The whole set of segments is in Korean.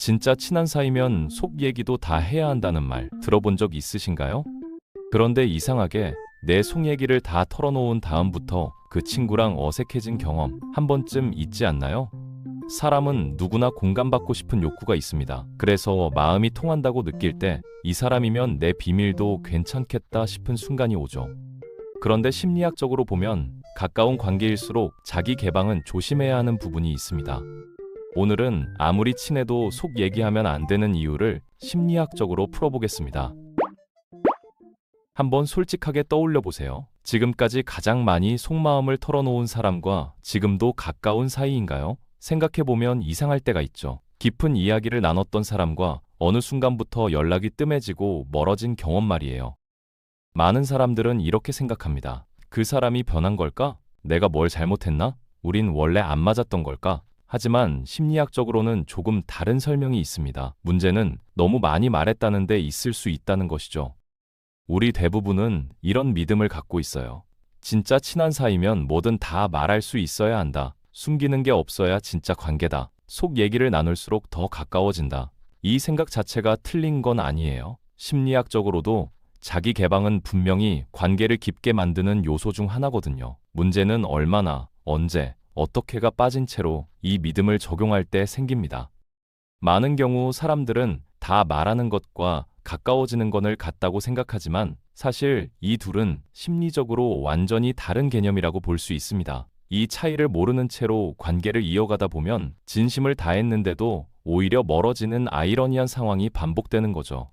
진짜 친한 사이면 속 얘기도 다 해야 한다는 말 들어본 적 있으신가요? 그런데 이상하게 내 속 얘기를 다 털어놓은 다음부터 그 친구랑 어색해진 경험 한 번쯤 있지 않나요? 사람은 누구나 공감받고 싶은 욕구가 있습니다. 그래서 마음이 통한다고 느낄 때 이 사람이면 내 비밀도 괜찮겠다 싶은 순간이 오죠. 그런데 심리학적으로 보면 가까운 관계일수록 자기 개방은 조심해야 하는 부분이 있습니다. 오늘은 아무리 친해도 속 얘기하면 안 되는 이유를 심리학적으로 풀어보겠습니다. 한번 솔직하게 떠올려 보세요. 지금까지 가장 많이 속마음을 털어놓은 사람과 지금도 가까운 사이인가요? 생각해보면 이상할 때가 있죠. 깊은 이야기를 나눴던 사람과 어느 순간부터 연락이 뜸해지고 멀어진 경험 말이에요. 많은 사람들은 이렇게 생각합니다. 그 사람이 변한 걸까? 내가 뭘 잘못했나? 우린 원래 안 맞았던 걸까? 하지만 심리학적으로는 조금 다른 설명이 있습니다. 문제는 너무 많이 말했다는 데 있을 수 있다는 것이죠. 우리 대부분은 이런 믿음을 갖고 있어요. 진짜 친한 사이면 뭐든 다 말할 수 있어야 한다. 숨기는 게 없어야 진짜 관계다. 속 얘기를 나눌수록 더 가까워진다. 이 생각 자체가 틀린 건 아니에요. 심리학적으로도 자기 개방은 분명히 관계를 깊게 만드는 요소 중 하나거든요. 문제는 얼마나, 언제, 어떻게가 빠진 채로 이 믿음을 적용할 때 생깁니다. 많은 경우 사람들은 다 말하는 것과 가까워지는 것을 같다고 생각하지만 사실 이 둘은 심리적으로 완전히 다른 개념이라고 볼 수 있습니다. 이 차이를 모르는 채로 관계를 이어가다 보면 진심을 다했는데도 오히려 멀어지는 아이러니한 상황이 반복되는 거죠.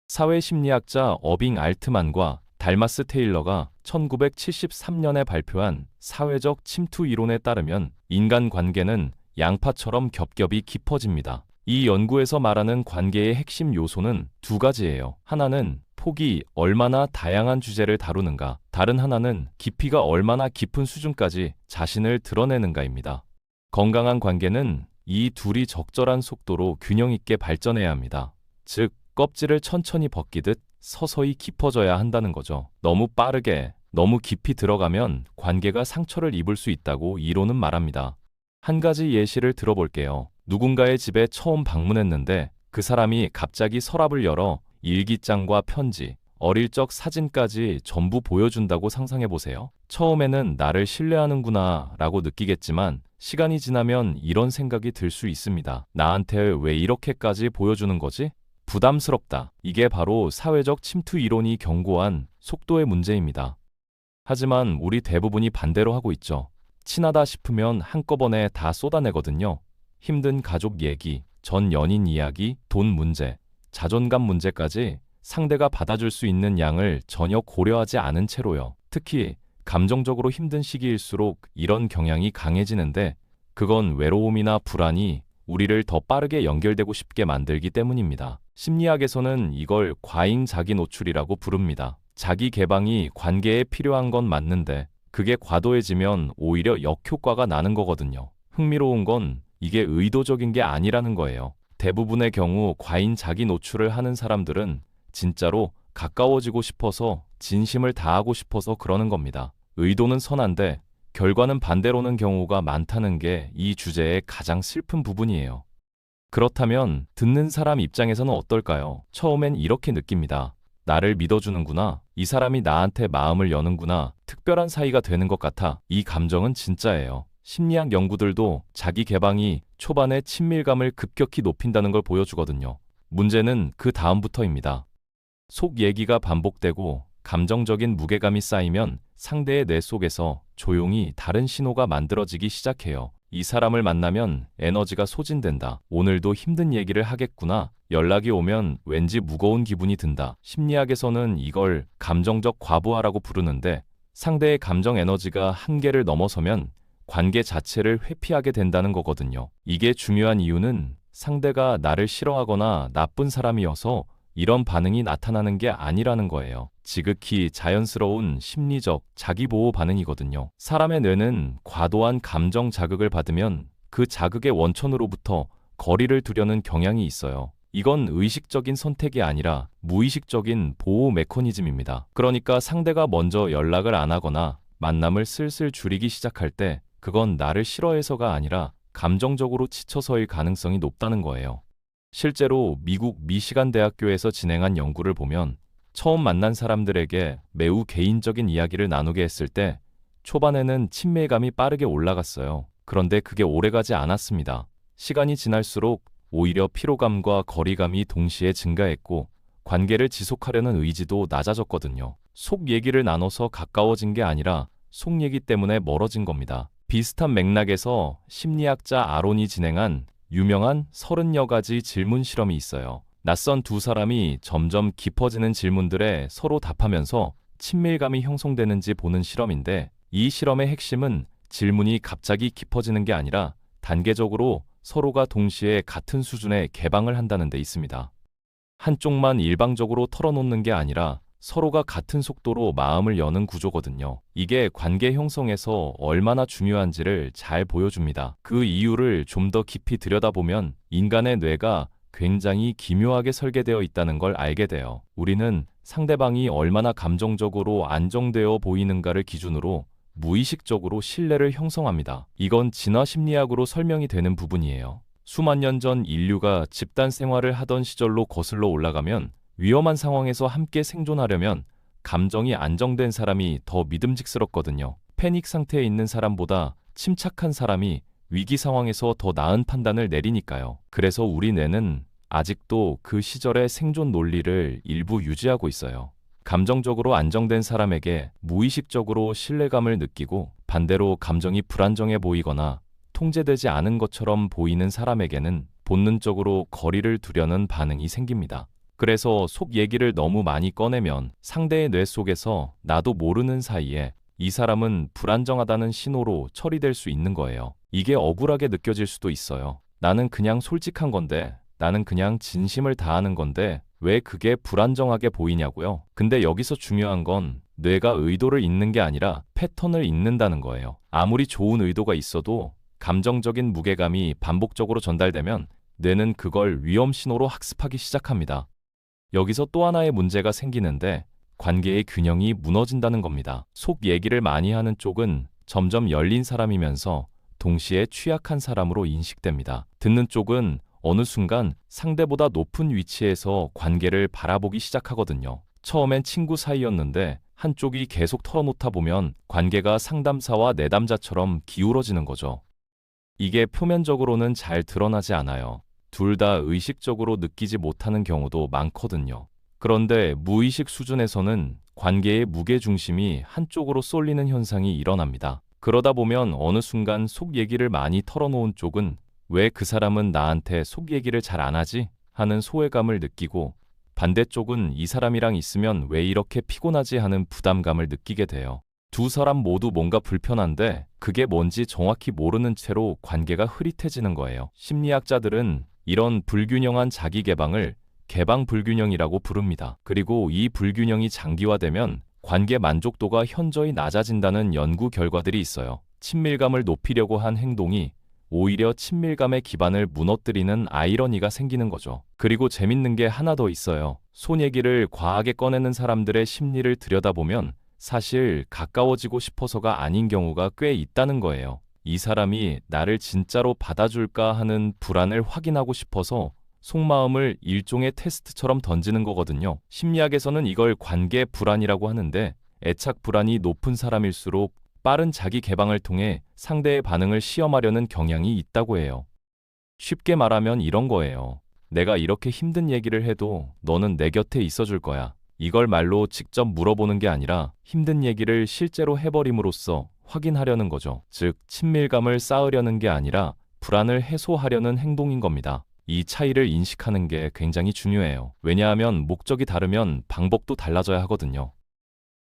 사회심리학자 어빙 알트만과 달마스 테일러가 1973년에 발표한 사회적 침투 이론에 따르면 인간 관계는 양파처럼 겹겹이 깊어집니다. 이 연구에서 말하는 관계의 핵심 요소는 두 가지예요. 하나는 폭이 얼마나 다양한 주제를 다루는가, 다른 하나는 깊이가 얼마나 깊은 수준까지 자신을 드러내는가입니다. 건강한 관계는 이 둘이 적절한 속도로 균형 있게 발전해야 합니다. 즉, 껍질을 천천히 벗기듯 서서히 깊어져야 한다는 거죠. 너무 빠르게, 너무 깊이 들어가면 관계가 상처를 입을 수 있다고 이론은 말합니다. 한 가지 예시를 들어볼게요. 누군가의 집에 처음 방문했는데 그 사람이 갑자기 서랍을 열어 일기장과 편지, 어릴 적 사진까지 전부 보여준다고 상상해보세요. 처음에는 나를 신뢰하는구나 라고 느끼겠지만 시간이 지나면 이런 생각이 들 수 있습니다. 나한테 왜 이렇게까지 보여주는 거지? 부담스럽다. 이게 바로 사회적 침투 이론이 경고한 속도의 문제입니다. 하지만 우리 대부분이 반대로 하고 있죠. 친하다 싶으면 한꺼번에 다 쏟아내거든요. 힘든 가족 얘기, 전 연인 이야기, 돈 문제, 자존감 문제까지 상대가 받아줄 수 있는 양을 전혀 고려하지 않은 채로요. 특히 감정적으로 힘든 시기일수록 이런 경향이 강해지는데 그건 외로움이나 불안이 우리를 더 빠르게 연결되고 싶게 만들기 때문입니다. 심리학에서는 이걸 과잉 자기 노출이라고 부릅니다. 자기 개방이 관계에 필요한 건 맞는데 그게 과도해지면 오히려 역효과가 나는 거거든요. 흥미로운 건 이게 의도적인 게 아니라는 거예요. 대부분의 경우 과잉 자기 노출을 하는 사람들은 진짜로 가까워지고 싶어서 진심을 다하고 싶어서 그러는 겁니다. 의도는 선한데 결과는 반대로는 경우가 많다는 게 이 주제의 가장 슬픈 부분이에요. 그렇다면 듣는 사람 입장에서는 어떨까요? 처음엔 이렇게 느낍니다. 나를 믿어주는구나. 이 사람이 나한테 마음을 여는구나. 특별한 사이가 되는 것 같아. 이 감정은 진짜예요. 심리학 연구들도 자기 개방이 초반에 친밀감을 급격히 높인다는 걸 보여주거든요. 문제는 그 다음부터입니다. 속 얘기가 반복되고 감정적인 무게감이 쌓이면 상대의 뇌 속에서 조용히 다른 신호가 만들어지기 시작해요. 이 사람을 만나면 에너지가 소진된다. 오늘도 힘든 얘기를 하겠구나. 연락이 오면 왠지 무거운 기분이 든다. 심리학에서는 이걸 감정적 과부하라고 부르는데 상대의 감정 에너지가 한계를 넘어서면 관계 자체를 회피하게 된다는 거거든요. 이게 중요한 이유는 상대가 나를 싫어하거나 나쁜 사람이어서 이런 반응이 나타나는 게 아니라는 거예요. 지극히 자연스러운 심리적 자기보호 반응이거든요. 사람의 뇌는 과도한 감정 자극을 받으면 그 자극의 원천으로부터 거리를 두려는 경향이 있어요. 이건 의식적인 선택이 아니라 무의식적인 보호 메커니즘입니다. 그러니까 상대가 먼저 연락을 안 하거나 만남을 슬슬 줄이기 시작할 때 그건 나를 싫어해서가 아니라 감정적으로 지쳐서일 가능성이 높다는 거예요. 실제로 미국 미시간 대학교에서 진행한 연구를 보면 처음 만난 사람들에게 매우 개인적인 이야기를 나누게 했을 때 초반에는 친밀감이 빠르게 올라갔어요. 그런데 그게 오래가지 않았습니다. 시간이 지날수록 오히려 피로감과 거리감이 동시에 증가했고 관계를 지속하려는 의지도 낮아졌거든요. 속 얘기를 나눠서 가까워진 게 아니라 속 얘기 때문에 멀어진 겁니다. 비슷한 맥락에서 심리학자 아론이 진행한 유명한 30여 가지 질문 실험이 있어요. 낯선 두 사람이 점점 깊어지는 질문들에 서로 답하면서 친밀감이 형성되는지 보는 실험인데, 이 실험의 핵심은 질문이 갑자기 깊어지는 게 아니라 단계적으로 서로가 동시에 같은 수준의 개방을 한다는 데 있습니다. 한쪽만 일방적으로 털어놓는 게 아니라 서로가 같은 속도로 마음을 여는 구조거든요. 이게 관계 형성에서 얼마나 중요한지를 잘 보여줍니다. 그 이유를 좀 더 깊이 들여다보면 인간의 뇌가 굉장히 기묘하게 설계되어 있다는 걸 알게 돼요. 우리는 상대방이 얼마나 감정적으로 안정되어 보이는가를 기준으로 무의식적으로 신뢰를 형성합니다. 이건 진화 심리학으로 설명이 되는 부분이에요. 수만 년 전 인류가 집단 생활을 하던 시절로 거슬러 올라가면 위험한 상황에서 함께 생존하려면 감정이 안정된 사람이 더 믿음직스럽거든요. 패닉 상태에 있는 사람보다 침착한 사람이 위기 상황에서 더 나은 판단을 내리니까요. 그래서 우리 뇌는 아직도 그 시절의 생존 논리를 일부 유지하고 있어요. 감정적으로 안정된 사람에게 무의식적으로 신뢰감을 느끼고, 반대로 감정이 불안정해 보이거나 통제되지 않은 것처럼 보이는 사람에게는 본능적으로 거리를 두려는 반응이 생깁니다. 그래서 속 얘기를 너무 많이 꺼내면 상대의 뇌 속에서 나도 모르는 사이에 이 사람은 불안정하다는 신호로 처리될 수 있는 거예요. 이게 억울하게 느껴질 수도 있어요. 나는 그냥 솔직한 건데, 나는 그냥 진심을 다하는 건데 왜 그게 불안정하게 보이냐고요? 근데 여기서 중요한 건 뇌가 의도를 읽는 게 아니라 패턴을 읽는다는 거예요. 아무리 좋은 의도가 있어도 감정적인 무게감이 반복적으로 전달되면 뇌는 그걸 위험 신호로 학습하기 시작합니다. 여기서 또 하나의 문제가 생기는데, 관계의 균형이 무너진다는 겁니다. 속 얘기를 많이 하는 쪽은 점점 열린 사람이면서 동시에 취약한 사람으로 인식됩니다. 듣는 쪽은 어느 순간 상대보다 높은 위치에서 관계를 바라보기 시작하거든요. 처음엔 친구 사이였는데 한쪽이 계속 털어놓다 보면 관계가 상담사와 내담자처럼 기울어지는 거죠. 이게 표면적으로는 잘 드러나지 않아요. 둘 다 의식적으로 느끼지 못하는 경우도 많거든요. 그런데 무의식 수준에서는 관계의 무게중심이 한쪽으로 쏠리는 현상이 일어납니다. 그러다 보면 어느 순간 속 얘기를 많이 털어놓은 쪽은 왜 그 사람은 나한테 속 얘기를 잘 안 하지? 하는 소외감을 느끼고, 반대쪽은 이 사람이랑 있으면 왜 이렇게 피곤하지? 하는 부담감을 느끼게 돼요. 두 사람 모두 뭔가 불편한데 그게 뭔지 정확히 모르는 채로 관계가 흐릿해지는 거예요. 심리학자들은 이런 불균형한 자기 개방을 개방 불균형이라고 부릅니다. 그리고 이 불균형이 장기화되면 관계 만족도가 현저히 낮아진다는 연구 결과들이 있어요. 친밀감을 높이려고 한 행동이 오히려 친밀감의 기반을 무너뜨리는 아이러니가 생기는 거죠. 그리고 재밌는 게 하나 더 있어요. 손 얘기를 과하게 꺼내는 사람들의 심리를 들여다보면 사실 가까워지고 싶어서가 아닌 경우가 꽤 있다는 거예요. 이 사람이 나를 진짜로 받아줄까 하는 불안을 확인하고 싶어서 속마음을 일종의 테스트처럼 던지는 거거든요. 심리학에서는 이걸 관계 불안이라고 하는데, 애착 불안이 높은 사람일수록 빠른 자기 개방을 통해 상대의 반응을 시험하려는 경향이 있다고 해요. 쉽게 말하면 이런 거예요. 내가 이렇게 힘든 얘기를 해도 너는 내 곁에 있어줄 거야. 이걸 말로 직접 물어보는 게 아니라 힘든 얘기를 실제로 해버림으로써 확인하려는 거죠. 즉, 친밀감을 쌓으려는 게 아니라 불안을 해소하려는 행동인 겁니다. 이 차이를 인식하는 게 굉장히 중요해요. 왜냐하면 목적이 다르면 방법도 달라져야 하거든요.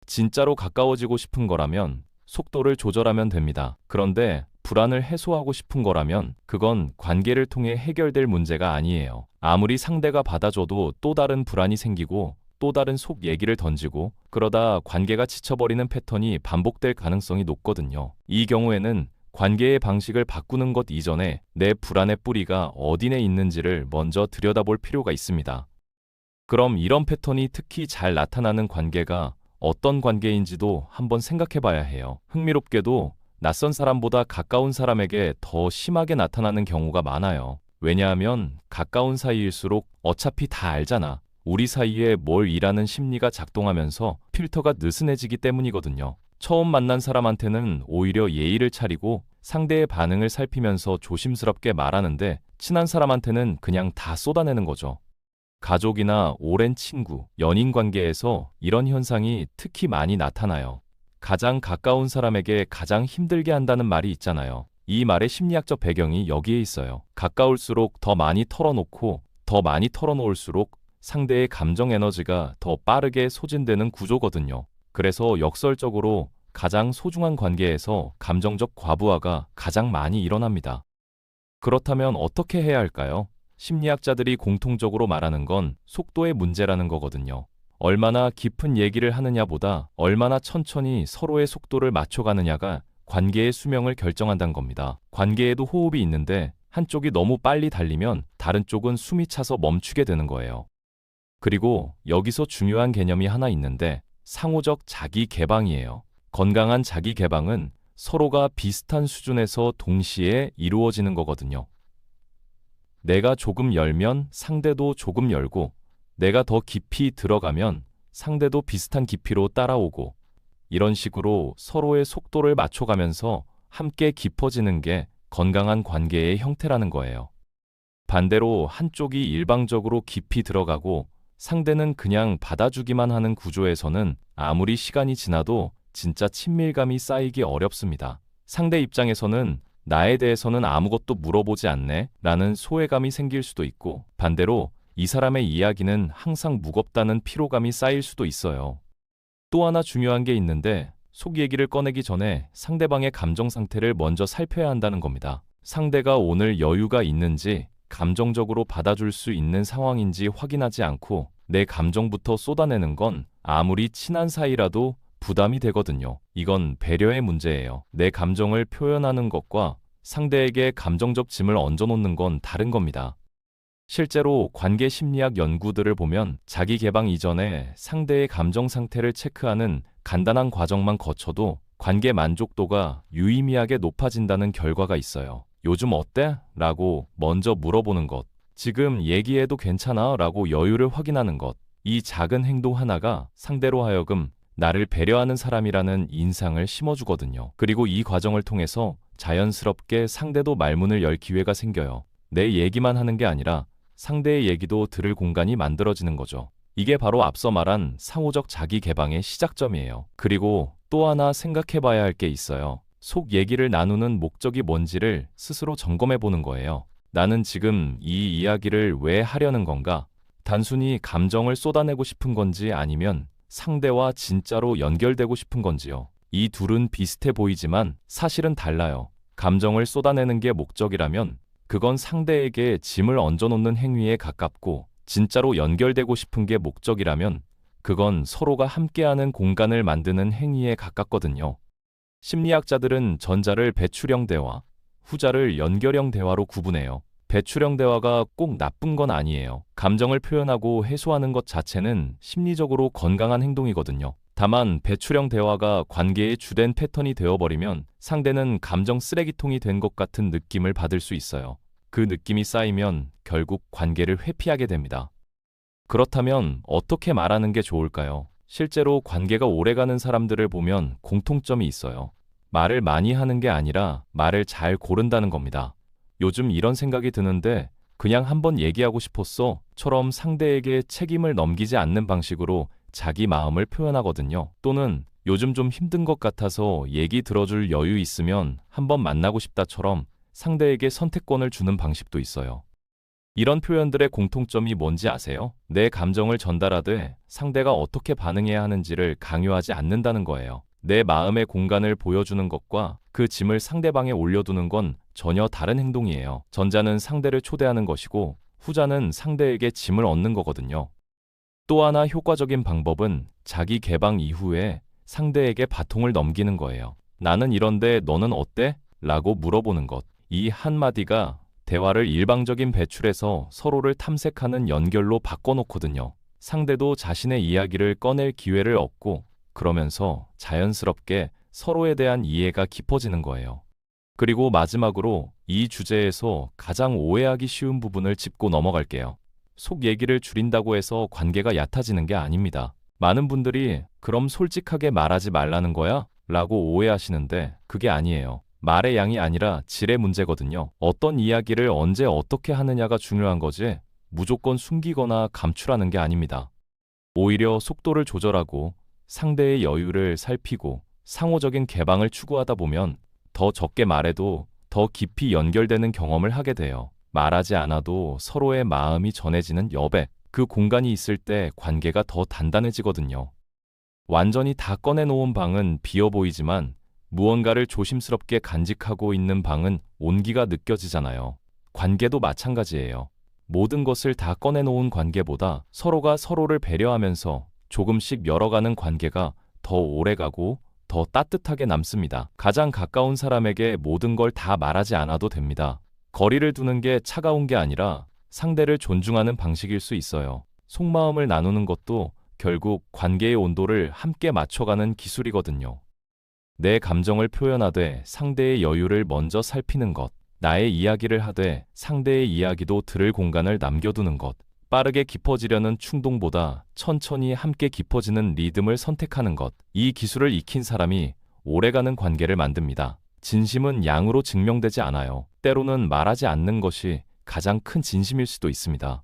진짜로 가까워지고 싶은 거라면 속도를 조절하면 됩니다. 그런데 불안을 해소하고 싶은 거라면 그건 관계를 통해 해결될 문제가 아니에요. 아무리 상대가 받아줘도 또 다른 불안이 생기고 또 다른 속 얘기를 던지고, 그러다 관계가 지쳐버리는 패턴이 반복될 가능성이 높거든요. 이 경우에는 관계의 방식을 바꾸는 것 이전에 내 불안의 뿌리가 어디에 있는지를 먼저 들여다볼 필요가 있습니다. 그럼 이런 패턴이 특히 잘 나타나는 관계가 어떤 관계인지도 한번 생각해 봐야 해요. 흥미롭게도 낯선 사람보다 가까운 사람에게 더 심하게 나타나는 경우가 많아요. 왜냐하면 가까운 사이일수록 어차피 다 알잖아. 우리 사이에 뭘 이라는 심리가 작동하면서 필터가 느슨해지기 때문이거든요. 처음 만난 사람한테는 오히려 예의를 차리고 상대의 반응을 살피면서 조심스럽게 말하는데 친한 사람한테는 그냥 다 쏟아내는 거죠. 가족이나 오랜 친구, 연인 관계에서 이런 현상이 특히 많이 나타나요. 가장 가까운 사람에게 가장 힘들게 한다는 말이 있잖아요. 이 말의 심리학적 배경이 여기에 있어요. 가까울수록 더 많이 털어놓고 더 많이 털어놓을수록 상대의 감정 에너지가 더 빠르게 소진되는 구조거든요. 그래서 역설적으로 가장 소중한 관계에서 감정적 과부하가 가장 많이 일어납니다. 그렇다면 어떻게 해야 할까요? 심리학자들이 공통적으로 말하는 건 속도의 문제라는 거거든요. 얼마나 깊은 얘기를 하느냐보다 얼마나 천천히 서로의 속도를 맞춰가느냐가 관계의 수명을 결정한다는 겁니다. 관계에도 호흡이 있는데 한쪽이 너무 빨리 달리면 다른 쪽은 숨이 차서 멈추게 되는 거예요. 그리고 여기서 중요한 개념이 하나 있는데 상호적 자기 개방이에요. 건강한 자기 개방은 서로가 비슷한 수준에서 동시에 이루어지는 거거든요. 내가 조금 열면 상대도 조금 열고, 내가 더 깊이 들어가면 상대도 비슷한 깊이로 따라오고, 이런 식으로 서로의 속도를 맞춰가면서 함께 깊어지는 게 건강한 관계의 형태라는 거예요. 반대로 한쪽이 일방적으로 깊이 들어가고 상대는 그냥 받아주기만 하는 구조에서는 아무리 시간이 지나도 진짜 친밀감이 쌓이기 어렵습니다. 상대 입장에서는 나에 대해서는 아무것도 물어보지 않네 라는 소외감이 생길 수도 있고, 반대로 이 사람의 이야기는 항상 무겁다는 피로감이 쌓일 수도 있어요. 또 하나 중요한 게 있는데 속 얘기를 꺼내기 전에 상대방의 감정 상태를 먼저 살펴야 한다는 겁니다. 상대가 오늘 여유가 있는지, 감정적으로 받아줄 수 있는 상황인지 확인하지 않고 내 감정부터 쏟아내는 건 아무리 친한 사이라도 부담이 되거든요. 이건 배려의 문제예요. 내 감정을 표현하는 것과 상대에게 감정적 짐을 얹어놓는 건 다른 겁니다. 실제로 관계 심리학 연구들을 보면 자기 개방 이전에 상대의 감정 상태를 체크하는 간단한 과정만 거쳐도 관계 만족도가 유의미하게 높아진다는 결과가 있어요. 요즘 어때? 라고 먼저 물어보는 것. 지금 얘기해도 괜찮아? 라고 여유를 확인하는 것. 이 작은 행동 하나가 상대로 하여금 나를 배려하는 사람이라는 인상을 심어주거든요. 그리고 이 과정을 통해서 자연스럽게 상대도 말문을 열 기회가 생겨요. 내 얘기만 하는 게 아니라 상대의 얘기도 들을 공간이 만들어지는 거죠. 이게 바로 앞서 말한 상호적 자기 개방의 시작점이에요. 그리고 또 하나 생각해 봐야 할 게 있어요. 속 얘기를 나누는 목적이 뭔지를 스스로 점검해 보는 거예요. 나는 지금 이 이야기를 왜 하려는 건가? 단순히 감정을 쏟아내고 싶은 건지 아니면 상대와 진짜로 연결되고 싶은 건지요. 이 둘은 비슷해 보이지만 사실은 달라요. 감정을 쏟아내는 게 목적이라면 그건 상대에게 짐을 얹어놓는 행위에 가깝고, 진짜로 연결되고 싶은 게 목적이라면 그건 서로가 함께하는 공간을 만드는 행위에 가깝거든요. 심리학자들은 전자를 배출형 대화, 후자를 연결형 대화로 구분해요. 배출형 대화가 꼭 나쁜 건 아니에요. 감정을 표현하고 해소하는 것 자체는 심리적으로 건강한 행동이거든요. 다만 배출형 대화가 관계의 주된 패턴이 되어버리면 상대는 감정 쓰레기통이 된 것 같은 느낌을 받을 수 있어요. 그 느낌이 쌓이면 결국 관계를 회피하게 됩니다. 그렇다면 어떻게 말하는 게 좋을까요? 실제로 관계가 오래가는 사람들을 보면 공통점이 있어요. 말을 많이 하는 게 아니라 말을 잘 고른다는 겁니다. 요즘 이런 생각이 드는데 그냥 한번 얘기하고 싶었어처럼 상대에게 책임을 넘기지 않는 방식으로 자기 마음을 표현하거든요. 또는 요즘 좀 힘든 것 같아서 얘기 들어줄 여유 있으면 한번 만나고 싶다처럼 상대에게 선택권을 주는 방식도 있어요. 이런 표현들의 공통점이 뭔지 아세요? 내 감정을 전달하되 상대가 어떻게 반응해야 하는지를 강요하지 않는다는 거예요. 내 마음의 공간을 보여주는 것과 그 짐을 상대방에 올려두는 건 전혀 다른 행동이에요. 전자는 상대를 초대하는 것이고 후자는 상대에게 짐을 얻는 거거든요. 또 하나 효과적인 방법은 자기 개방 이후에 상대에게 바통을 넘기는 거예요. 나는 이런데 너는 어때? 라고 물어보는 것. 이 한마디가 대화를 일방적인 배출해서 서로를 탐색하는 연결로 바꿔놓거든요. 상대도 자신의 이야기를 꺼낼 기회를 얻고, 그러면서 자연스럽게 서로에 대한 이해가 깊어지는 거예요. 그리고 마지막으로 이 주제에서 가장 오해하기 쉬운 부분을 짚고 넘어갈게요. 속 얘기를 줄인다고 해서 관계가 얕아지는 게 아닙니다. 많은 분들이 그럼 솔직하게 말하지 말라는 거야? 라고 오해하시는데 그게 아니에요. 말의 양이 아니라 질의 문제거든요. 어떤 이야기를 언제 어떻게 하느냐가 중요한 거지 무조건 숨기거나 감추라는 게 아닙니다. 오히려 속도를 조절하고 상대의 여유를 살피고 상호적인 개방을 추구하다 보면 더 적게 말해도 더 깊이 연결되는 경험을 하게 돼요. 말하지 않아도 서로의 마음이 전해지는 여백, 그 공간이 있을 때 관계가 더 단단해지거든요. 완전히 다 꺼내놓은 방은 비어 보이지만 무언가를 조심스럽게 간직하고 있는 방은 온기가 느껴지잖아요. 관계도 마찬가지예요. 모든 것을 다 꺼내놓은 관계보다 서로가 서로를 배려하면서 조금씩 열어가는 관계가 더 오래가고 더 따뜻하게 남습니다. 가장 가까운 사람에게 모든 걸 다 말하지 않아도 됩니다. 거리를 두는 게 차가운 게 아니라 상대를 존중하는 방식일 수 있어요. 속마음을 나누는 것도 결국 관계의 온도를 함께 맞춰가는 기술이거든요. 내 감정을 표현하되 상대의 여유를 먼저 살피는 것, 나의 이야기를 하되 상대의 이야기도 들을 공간을 남겨두는 것, 빠르게 깊어지려는 충동보다 천천히 함께 깊어지는 리듬을 선택하는 것, 이 기술을 익힌 사람이 오래가는 관계를 만듭니다. 진심은 양으로 증명되지 않아요. 때로는 말하지 않는 것이 가장 큰 진심일 수도 있습니다.